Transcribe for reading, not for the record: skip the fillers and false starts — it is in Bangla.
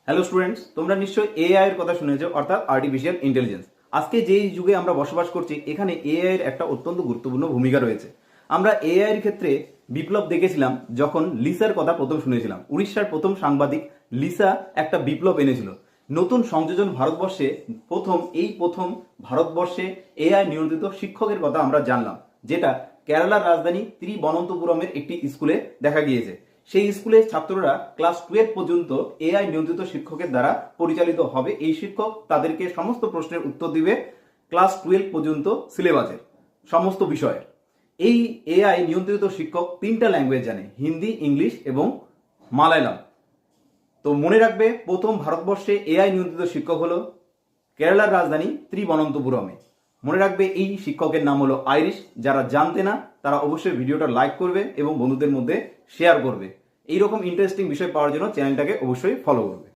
হ্যালো স্টুডেন্টস, তোমরা নিশ্চয়ই এআই এর কথা শুনেছো, অর্থাৎ আর্টিফিশিয়াল ইন্টেলিজেন্স। আজকে যেই যুগে আমরা বসবাস করছি, এখানে এআই এর একটা অত্যন্ত গুরুত্বপূর্ণ ভূমিকা রয়েছে। আমরা এআই এর ক্ষেত্রে বিপ্লব দেখেছিলাম যখন লিসার কথা প্রথম শুনেছিলাম। উড়িষ্যার প্রথম সাংবাদিক লিসা একটা বিপ্লব এনেছিল। নতুন সংযোজন ভারতবর্ষে প্রথম ভারতবর্ষে এআই নিয়ন্ত্রিত শিক্ষকের কথা আমরা জানলাম, যেটা কেরালার রাজধানী তিরুবনন্তপুরমের একটি স্কুলে দেখা গিয়েছে। সেই স্কুলের ছাত্ররা ক্লাস 12 পর্যন্ত এআই নিয়ন্ত্রিত শিক্ষকের দ্বারা পরিচালিত হবে। এই শিক্ষক তাদেরকে সমস্ত প্রশ্নের উত্তর দিবে ক্লাস 12 পর্যন্ত সিলেবাসের সমস্ত বিষয়ের। এই এআই নিয়ন্ত্রিত শিক্ষক 3টা ল্যাঙ্গুয়েজ জানে, হিন্দি, ইংলিশ এবং মালায়ালাম। তো মনে রাখবে, প্রথম ভারতবর্ষে এআই নিয়ন্ত্রিত শিক্ষক হলো কেরালার রাজধানী তিরুবনন্তপুরমে। মনে রাখবে, এই শিক্ষকের নাম হলো আইরিশ। যারা জানতে না, তারা অবশ্যই ভিডিওটা লাইক করবে এবং বন্ধুদের মধ্যে শেয়ার করবে। এইরকম ইন্টারেস্টিং বিষয় পাওয়ার জন্য চ্যানেলটাকে অবশ্যই ফলো করবে।